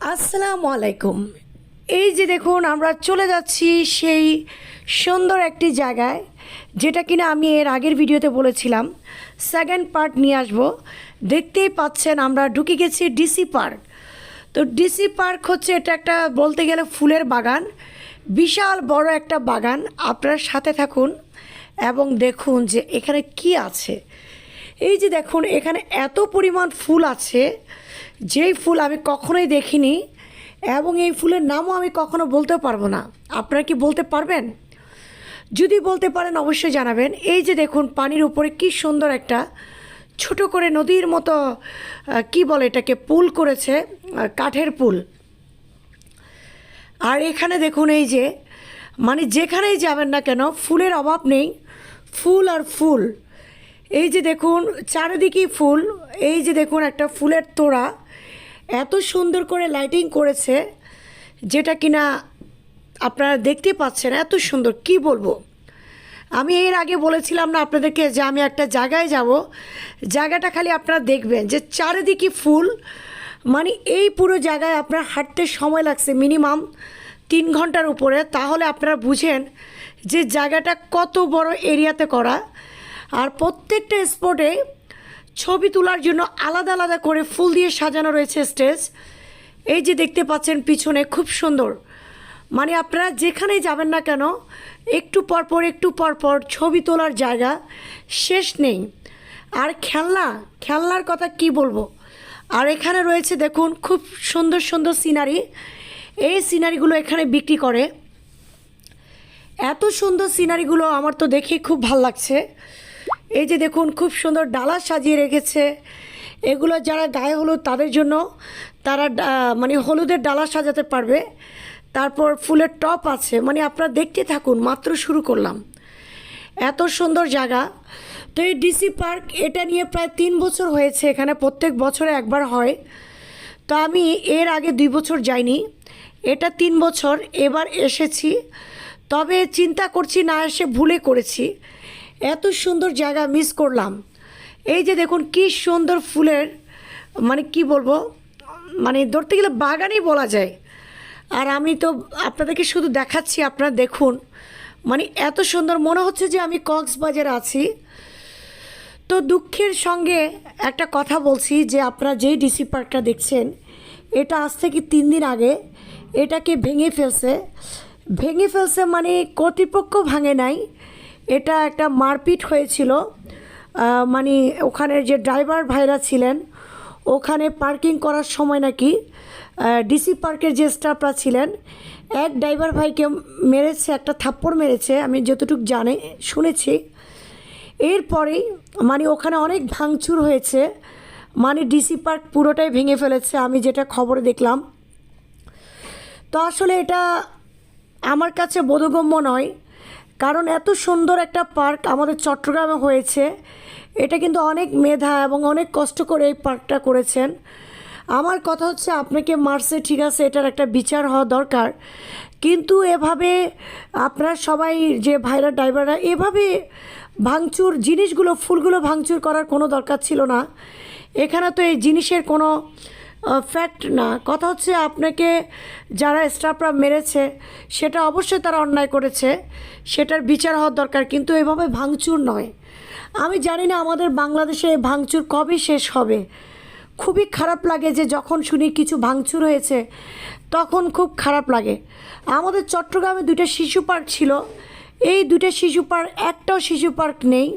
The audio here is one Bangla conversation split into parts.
আসসালামু আলাইকুম। এই যে দেখুন আমরা চলে যাচ্ছি সেই সুন্দর একটি জায়গায়, যেটা কিনা আমি এর আগের ভিডিওতে বলেছিলাম সেকেন্ড পার্ট নিয়ে আসবো। দেখতেই পাচ্ছেন আমরা ঢুকে গেছি ডিসি পার্ক। তো ডিসি পার্ক হচ্ছে এটা একটা বলতে গেলে ফুলের বাগান, বিশাল বড় একটা বাগান। আপনার সাথে থাকুন এবং দেখুন যে এখানে কি আছে। এই যে দেখুন এখানে এত পরিমাণ ফুল আছে, যেই ফুল আমি কখনোই দেখিনি এবং এই ফুলের নামও আমি কখনো বলতে পারবো না। আপনারা কি বলতে পারবেন? যদি বলতে পারেন অবশ্যই জানাবেন। এই যে দেখুন পানির উপরে কি সুন্দর একটা ছোট করে নদীর মতো কি বলে এটাকে, পুল করেছে, কাঠের পুল। আর এখানে দেখুন এই যে মানে যেখানেই যাবেন না কেন ফুলের অভাব নেই, ফুল আর ফুল। এই যে দেখুন চারিদিকেই ফুল। এই যে দেখুন একটা ফুলের তোড়া এত সুন্দর করে লাইটিং করেছে, যেটা কিনা আপনারা দেখতে পাচ্ছেন এত সুন্দর, কি বলবো। আমি এর আগে বলেছিলাম না আপনাদেরকে যে আমি একটা জায়গায় যাব, জায়গাটা খালি আপনারা দেখবেন যে চারিদিকে ফুল। মানে এই পুরো জায়গায় আপনার হাঁটতে সময় লাগছে মিনিমাম 3 ঘন্টার উপরে। তাহলে আপনারা বুঝেন যে জায়গাটা কত বড় এরিয়াতে করা। আর প্রত্যেকটা স্পটে ছবি তোলার জন্য আলাদা আলাদা করে ফুল দিয়ে সাজানো রয়েছে স্টেজ। এই যে দেখতে পাচ্ছেন পিছনে খুব সুন্দর। মানে আপনারা যেখানেই যাবেন না কেন একটু পরপর ছবি তোলার জায়গা শেষ নেই। আর খেলনার কথা কি বলবো। আর এখানে রয়েছে দেখুন খুব সুন্দর সুন্দর সিনারি। এই সিনারিগুলো এখানে বিক্রি করে। এত সুন্দর সিনারিগুলো আমার তো দেখে খুব ভাল লাগছে। এই যে দেখুন খুব সুন্দর ডালা সাজিয়ে রেখেছে। এগুলো যারা গায়ে হলুদ তাদের জন্য, তারা মানে হলুদের ডালা সাজাতে পারবে। তারপর ফুলের টপ আছে। মানে আপনারা দেখতে থাকুন, মাত্র শুরু করলাম। এত সুন্দর জায়গা। তো এই ডিসি পার্ক এটা নিয়ে প্রায় 3 বছর হয়েছে, এখানে প্রত্যেক বছরে একবার হয়। তো আমি এর আগে 2 বছর যাইনি, এটা 3 বছর এবার এসেছি। তবে চিন্তা করছি না এসে ভুলে করেছি, এত সুন্দর জায়গা মিস করলাম। এই যে দেখুন কি সুন্দর ফুলের, মানে কি বলবো, মানে ধরতে গেলে বাগানই বলা যায়। আর আমি তো আপনাদেরকে শুধু দেখাচ্ছি, আপনারা দেখুন। মানে এত সুন্দর মনে হচ্ছে যে আমি কক্সবাজারে আছি। তো দুঃখের সঙ্গে একটা কথা বলছি যে আপনারা যেই ডিসি পার্কটা দেখছেন, এটা আজ থেকে 3 দিন আগে এটাকে ভেঙে ফেলছে। মানে কর্তৃপক্ষ ভাঙে নাই, এটা একটা মারপিট হয়েছিল। মানে ওখানে যে ড্রাইভার ভাইরা ছিলেন, ওখানে পার্কিং করার সময় নাকি ডিসি পার্কের যে স্টাফরা ছিলেন, এক ড্রাইভার ভাইকে মেরেছে, একটা থাপ্পড় মেরেছে, আমি যতটুকু শুনেছি। এরপরেই মানে ওখানে অনেক ভাঙচুর হয়েছে। মানে ডিসি পার্ক পুরোটাই ভেঙে ফেলেছে, আমি যেটা খবরে দেখলাম। তো আসলে এটা আমার কাছে বোধগম্য নয়, কারণ এত সুন্দর একটা পার্ক আমাদের চট্টগ্রামে হয়েছে। এটা কিন্তু অনেক মেধা এবং অনেক কষ্ট করে এই পার্কটা করেছেন। আমার কথা হচ্ছে আপনাকে মারছে ঠিক আছে, এটার একটা বিচার হওয়া দরকার। কিন্তু এভাবে আপনারা সবাই যে ভাইরা ড্রাইভাররা এভাবে ভাঙচুর জিনিসগুলো, ফুলগুলো ভাঙচুর করার কোনো দরকার ছিল না। এখানে তো এই জিনিসের কোনো ফ্যাক্ট না। কথা হচ্ছে আপনাকে যারা স্টাফরা মেরেছে সেটা অবশ্যই তারা অন্যায় করেছে, সেটার বিচার হওয়ার দরকার, কিন্তু এভাবে ভাঙচুর নয়। আমি জানি না আমাদের বাংলাদেশে এই ভাঙচুর কবে শেষ হবে। খুবই খারাপ লাগে যে যখন শুনি কিছু ভাঙচুর হয়েছে তখন খুব খারাপ লাগে। আমাদের চট্টগ্রামে 2টা শিশু পার্ক ছিল, এই 2টা শিশু পার্ক, একটাও শিশু পার্ক নেই।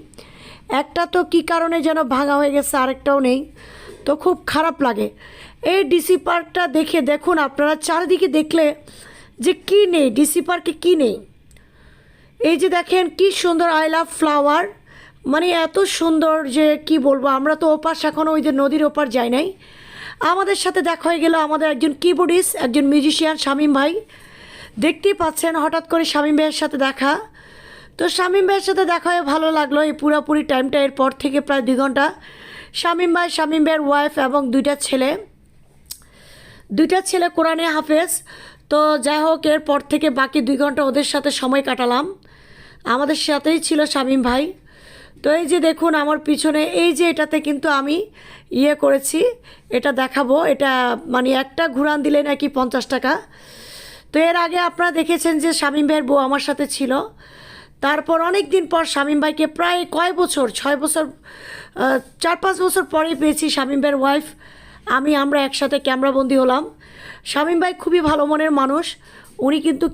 একটা তো কী কারণে যেন ভাঙা হয়ে গেছে, আরেকটাও নেই। তো খুব খারাপ লাগে। এই ডিসি পার্কটা দেখুন আপনারা চারিদিকে দেখলে যে কি নেই ডিসি পার্কে, কি নেই। এই যে দেখেন কি সুন্দর আই লাভ ফ্লাওয়ার, মানে এত সুন্দর যে কি বলবো। আমরা তো ওপাশ এখনও ওই যে নদীর ওপার যাই নাই। আমাদের সাথে দেখা হয়ে গেল আমাদের একজন কিবোর্ডিস্ট, একজন মিউজিশিয়ান শামীম ভাই। দেখতেই পাচ্ছেন হঠাৎ করে শামীম ভাইয়ের সাথে দেখা। তো শামীম ভাইয়ের সাথে দেখা হয়ে ভালো লাগলো। এই পুরোপুরি টাইমটা এরপর থেকে প্রায় 2 ঘন্টা শামীম ভাইয়ের ওয়াইফ এবং 2টা ছেলে কোরআনে হাফেজ। তো যাই হোক, এরপর থেকে বাকি 2 ঘন্টা ওদের সাথে সময় কাটালাম। আমাদের সাথেই ছিল শামীম ভাই। তো এই যে দেখুন আমার পিছনে এই যে এটাতে কিন্তু আমি ইয়ে করেছি, এটা দেখাবো। এটা মানে একটা ঘুরান দিলে নাকি 50 টাকা। তো এর আগে আপনারা দেখেছেন যে শামীম ভাইয়ের বউ আমার সাথে ছিল। তারপর অনেক দিন পর শামীম ভাইকে প্রায় কয় বছর, 6 বছর, 4-5 বছর পরেই পেয়েছি শামীম ভাইয়ের ওয়াইফ। আমরা একসাথে ক্যামেরাবন্দি হলাম। শামীম ভাই খুবই ভালো মনের মানুষ। উনি কিন্তু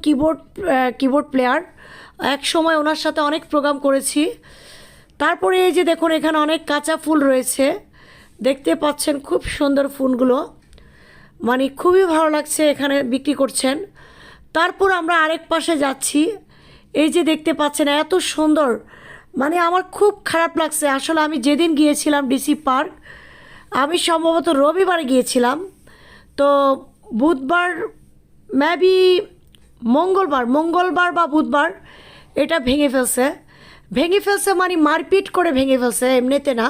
কিবোর্ড প্লেয়ার। এক সময় ওনার সাথে অনেক প্রোগ্রাম করেছি। তারপরে এই যে দেখুন এখানে অনেক কাঁচা ফুল রয়েছে, দেখতে পাচ্ছেন খুব সুন্দর ফুলগুলো, মানে খুবই ভালো লাগছে, এখানে বিক্রি করছেন। তারপর আমরা আরেক পাশে যাচ্ছি, এই যে দেখতে পাচ্ছেন এত সুন্দর, মানে আমার খুব খারাপ লাগছে। আসলে আমি যেদিন গিয়েছিলাম ডিসি পার্ক, আমি সম্ভবত রবিবারে গিয়েছিলাম, তো বুধবার মেবি মঙ্গলবার বা বুধবার এটা ভেঙে ফেলছে, মানে মারপিট করে ভেঙে ফেলছে, এমনিতে না।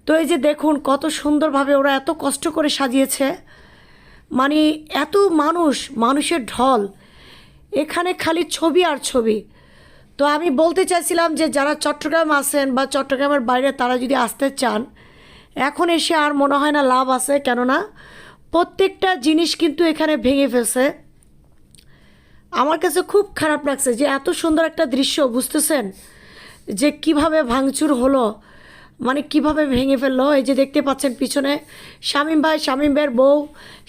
তো এই যে দেখুন কত সুন্দরভাবে ওরা এত কষ্ট করে সাজিয়েছে, মানে এত মানুষের ঢল, এখানে খালি ছবি আর ছবি। তো আমি বলতে চাইছিলাম যে যারা চট্টগ্রাম আছেন বা চট্টগ্রামের বাইরে, তারা যদি আসতে চান, এখন এসে আর মনে হয় না লাভ আছে, কেননা প্রত্যেকটা জিনিস কিন্তু এখানে ভেঙে ফেলছে। আমার কাছে খুব খারাপ লাগছে যে এত সুন্দর একটা দৃশ্য, বুঝতেছেন যে কিভাবে ভাঙচুর হলো, মানে কিভাবে ভেঙে ফেললো। এই যে দেখতে পাচ্ছেন পিছনে শামীম ভাইয়ের বউ,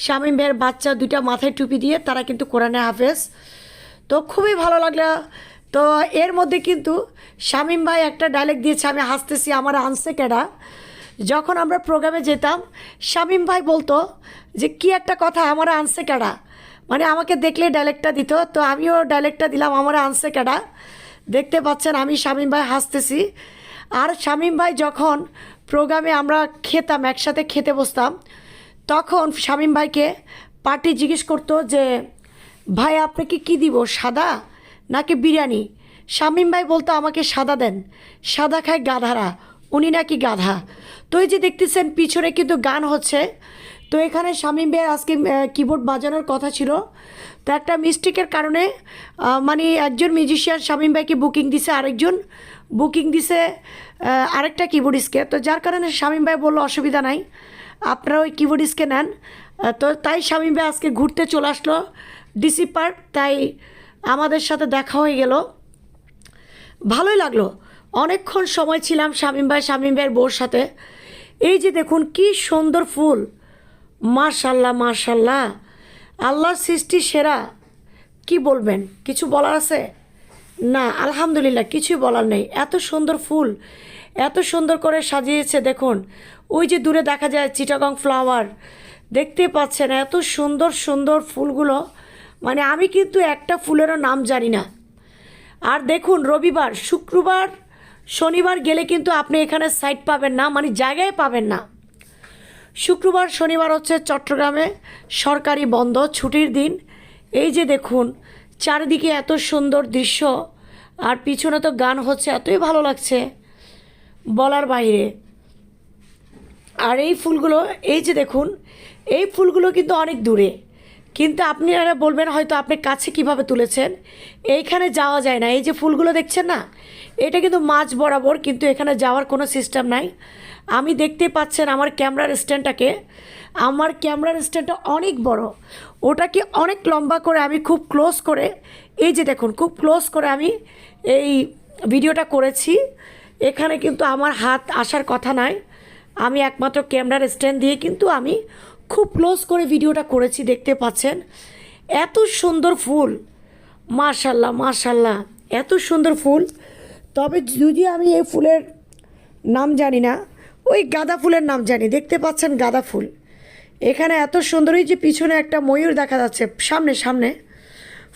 শামীম ভাইয়ের বাচ্চা দুইটা মাথায় টুপি দিয়ে, তারা কিন্তু কোরআনে হাফেজ। তো খুবই ভালো লাগলো। তো এর মধ্যে কিন্তু শামীম ভাই একটা ডায়লগ দিয়েছে, আমি হাসতেছি, আমার আনছে কেডা। যখন আমরা প্রোগ্রামে যেতাম, শামীম ভাই বলতো যে কি একটা কথা, আমার আনছে কেডা, মানে আমাকে দেখলে ডায়লগটা দিত। তো আমিও ডায়লগটা দিলাম, আমার আনছে কেডা। দেখতে পাচ্ছেন আমি শামীম ভাই হাসতেছি। আর শামীম ভাই যখন প্রোগ্রামে আমরা খেতাম, একসাথে খেতে বসতাম, তখন শামীম ভাইকে পার্টি জিজ্ঞেস করতো যে ভাই আপনাকে কি দিব, সাদা নাকি বিরিয়ানি? শামীম ভাই বলতো আমাকে সাদা দেন, সাদা খায় গাধারা, উনি নাকি গাধা। তো এই যে দেখতেছেন পিছনে কিন্তু গান হচ্ছে। তো এখানে শামীম ভাইয়ের আজকে কিবোর্ড বাজানোর কথা ছিল, তো একটা মিস্টেকের কারণে মানে একজন মিউজিশিয়ান শামীম ভাইকে বুকিং দিছে, আরেকজন বুকিং দিছে আরেকটা কিবোর্ডিস্টকে। তো যার কারণে শামীম ভাই বললো অসুবিধা নাই, আপনারা ওই কিবোর্ডিস্টকে নেন। তো তাই শামীম ভাই আজকে ঘুরতে চলে আসলো ডিসি পার্ক, তাই আমাদের সাথে দেখা হয়ে গেল, ভালোই লাগলো। অনেকক্ষণ সময় ছিলাম শামীম ভাইয়ের বউর সাথে। এই যে দেখুন কি সুন্দর ফুল, মাশাল্লাহ, আল্লাহর সৃষ্টি সেরা। কি বলবেন, কিছু বলার আছে? না, আলহামদুলিল্লাহ, কিছুই বলার নেই। এত সুন্দর ফুল, এত সুন্দর করে সাজিয়েছে। দেখুন ওই যে দূরে দেখা যায় চিটাগং ফ্লাওয়ার, দেখতে পাচ্ছেন এত সুন্দর ফুলগুলো, মানে আমি কিন্তু একটা ফুলেরও নাম জানি না। আর দেখুন রবিবার, শুক্রবার, শনিবার গেলে কিন্তু আপনি এখানে সাইট পাবেন না, মানে জায়গায় পাবেন না। শুক্রবার শনিবার হচ্ছে চট্টগ্রামে সরকারি বন্ধ, ছুটির দিন। এই যে দেখুন চারিদিকে এত সুন্দর দৃশ্য, আর পিছনে তো গান হচ্ছে, এতই ভালো লাগছে বলার বাইরে। আর এই ফুলগুলো, এই যে দেখুন এই ফুলগুলো কিন্তু অনেক দূরে, কিন্তু আপনারা বলবেন হয়তো আপনি কাছে কিভাবে তুলেছেন, এইখানে যাওয়া যায় না। এই যে ফুলগুলো দেখছেন না, এটা কিন্তু মাঝ বরাবর, কিন্তু এখানে যাওয়ার কোনো সিস্টেম নাই। আমি দেখতে পাচ্ছেন আমার ক্যামেরার স্ট্যান্ডটা অনেক বড়, ওটাকে অনেক লম্বা করে আমি খুব ক্লোজ করে, এই যে দেখুন খুব ক্লোজ করে আমি এই ভিডিওটা করেছি। এখানে কিন্তু আমার হাত আসার কথা নয়, আমি একমাত্র ক্যামেরার স্ট্যান্ড দিয়ে কিন্তু আমি খুব ক্লোজ করে ভিডিওটা করেছি, দেখতে পাচ্ছেন এত সুন্দর ফুল, মাশাল্লাহ, এত সুন্দর ফুল। তবে যদি আমি এই ফুলের নাম জানি না, ওই গাঁদা ফুলের নাম জানি। দেখতে পাচ্ছেন গাঁদা ফুল, এখানে এত সুন্দর। এই যে পিছনে একটা ময়ূর দেখা যাচ্ছে, সামনে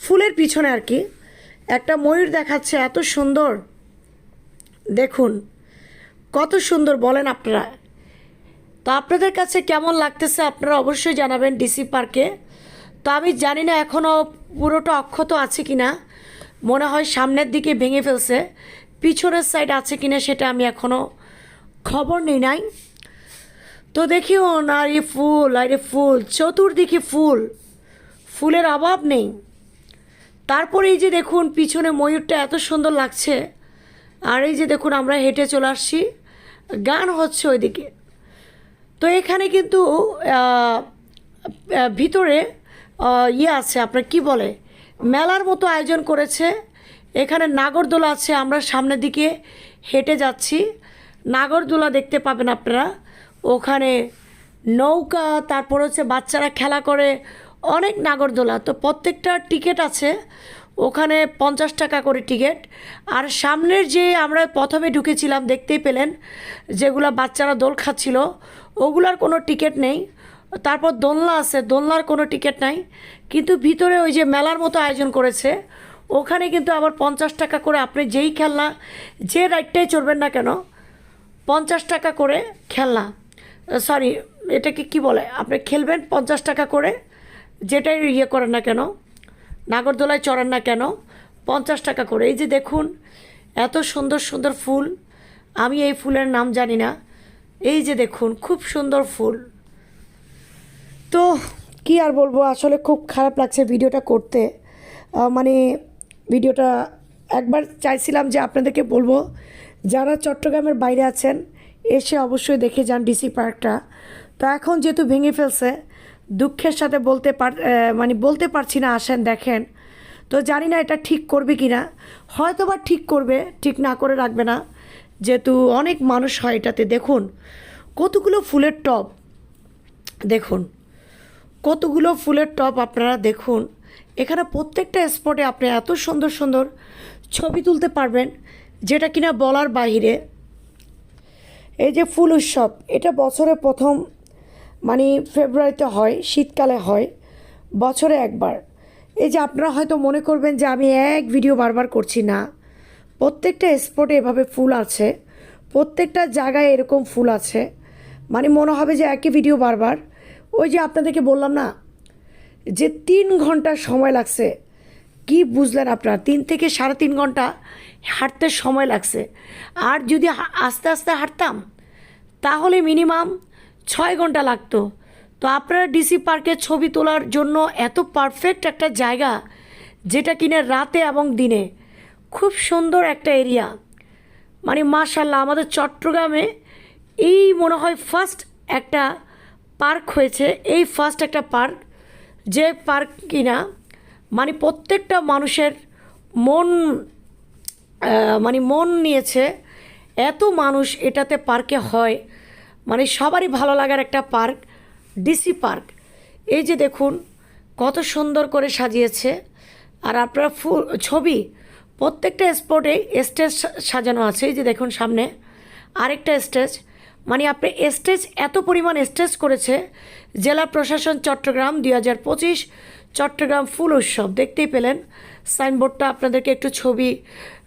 ফুলের পিছনে আর কি একটা ময়ূর দেখাচ্ছে, এত সুন্দর। দেখুন কত সুন্দর, বলেন আপনারা। তো আপনাদের কাছে কেমন লাগতেছে আপনারা অবশ্যই জানাবেন ডিসি পার্কে। তো আমি জানি না এখনও পুরোটা অক্ষত আছে কি না, মনে হয় সামনের দিকে ভেঙে ফেলছে, পিছনের সাইড আছে কি না সেটা আমি এখনও খবর নেই নাই। তো দেখিও না, আর এই ফুল চতুর্দিকে ফুলের অভাব নেই। তারপরে এই যে দেখুন পিছনে ময়ূরটা এত সুন্দর লাগছে। আর এই যে দেখুন আমরা হেঁটে চলে আসছি, গান হচ্ছে ওইদিকে। তো এখানে কিন্তু ভিতরে ইয়ে আছে, আপনার কি বলে, মেলার মতো আয়োজন করেছে। এখানে নাগরদোলা আছে, আমরা সামনের দিকে হেঁটে যাচ্ছি, নাগরদোলা দেখতে পাবেন আপনারা। ওখানে নৌকা, তারপর হচ্ছে বাচ্চারা খেলা করে, অনেক নাগরদোলা। তো প্রত্যেকটা টিকিট আছে ওখানে 50 টাকা করে টিকিট। আর সামনের যে আমরা প্রথমে ঢুকেছিলাম দেখতেই পেলেন যেগুলো বাচ্চারা দোল খাচ্ছিল, ওগুলার কোনো টিকিট নেই। তারপর দোলনা আছে, দোলনার কোনো টিকিট নাই। কিন্তু ভিতরে ওই যে মেলার মতো আয়োজন করেছে, ওখানে কিন্তু আবার 50 টাকা করে, আপনি যেই খেলনা, যে রাইডটাই চড়বেন না কেন 50 টাকা করে খেলনা, সরি এটাকে কি বলে, আপনি খেলবেন 50 টাকা করে, যেটাই ইয়ে করেন না কেন, নাগরদোলায় চড়েন না কেন 50 টাকা করে। এই যে দেখুন এত সুন্দর সুন্দর ফুল, আমি এই ফুলের নাম জানি না। এই যে দেখুন খুব সুন্দর ফুল। তো কি আর বলবো, আসলে খুব খারাপ লাগছে ভিডিওটা করতে। মানে ভিডিওটা একবার চাইছিলাম যে আপনাদেরকে বলবো, যারা চট্টগ্রামের বাইরে আছেন এসে অবশ্যই দেখে যান ডিসি পার্কটা। তো এখন যেহেতু ভেঙে ফেলছে, দুঃখের সাথে বলতে পারছি না, আসেন দেখেন। তো জানি না এটা ঠিক করবে কি না, হয়তো বা ঠিক করবে, ঠিক না করে রাখবে না, যেহেতু অনেক মানুষ হয় এটাতে। দেখুন কতগুলো ফুলের টব, দেখুন কতগুলো ফুলের টব, আপনারা দেখুন। এখানে প্রত্যেকটা স্পটে আপনি এত সুন্দর সুন্দর ছবি তুলতে পারবেন, যেটা কিনা বলার বাইরে। এই যে ফুল উৎসব, এটা বছরে প্রথম ফেব্রুয়ারিতে হয়, শীতকালে হয়, বছরে একবার। এই যে আপনারা হয়তো মনে করবেন যে আমি এক ভিডিও বারবার করছি, না, প্রত্যেকটা স্পটে এভাবে ফুল আছে, প্রত্যেকটা জায়গায় এরকম ফুল আছে। মনে হবে যে একই ভিডিও বারবার। ওই যে আপনাদেরকে বললাম না যে 3 ঘন্টা সময় লাগছে, কি বুঝলেন আপনারা? 3 থেকে 3.5 ঘন্টা হাঁটতে সময় লাগছে। আর যদি আস্তে আস্তে হাঁটতাম তাহলে মিনিমাম 6 ঘন্টা লাগতো। তো আপনারা ডিসি পার্কে ছবি তোলার জন্য এত পারফেক্ট একটা জায়গা, যেটা কিনা রাতে এবং দিনে খুব সুন্দর একটা এরিয়া। মাশাআল্লাহ, আমাদের চট্টগ্রামে এই মনে হয় ফার্স্ট একটা পার্ক হয়েছে, এই ফার্স্ট একটা পার্ক, যে পার্ক কিনা প্রত্যেকটা মানুষের মন নিয়েছে। এত মানুষ এটাতে পার্কে হয়, সবারই ভালো লাগার একটা পার্ক ডিসি পার্ক। এই যে দেখুন কত সুন্দর করে সাজিয়েছে। আর আপনারা ছবি প্রত্যেকটা স্পটে স্টেজ সাজানো আছে। এই যে দেখুন সামনে আরেকটা স্টেজ, আপনি স্টেজ, এত পরিমাণ স্টেজ করেছে জেলা প্রশাসন চট্টগ্রাম 2025 চট্টগ্রাম ফুল উৎসব। দেখতেই পেলেন সাইনবোর্ডটা, আপনাদেরকে একটু ছবি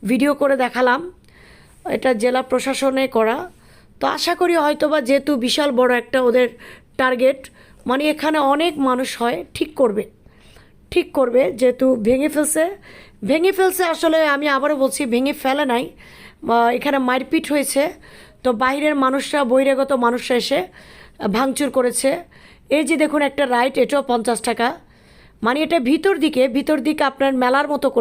ভিডিও করে দেখালাম, এটা জেলা প্রশাসনে করা। তো আশা করি হয়তো বা, যেহেতু বিশাল বড় একটা ওদের টার্গেট, এখানে অনেক মানুষ হয়, ঠিক করবে। যেহেতু ভেঙে ফেলছে, আসলে আমি আবারও বলছি ভেঙে ফেলে নাই, এখানে মারপিট হয়েছে। তো বাইরের মানুষরা, বহিরাগত মানুষরা এসে ভাঙচুর করেছে। এই যে দেখুন একটা রাইড, এটাও 50 টাকা। এটা ভিতর দিকে আপনার মেলার মতো করে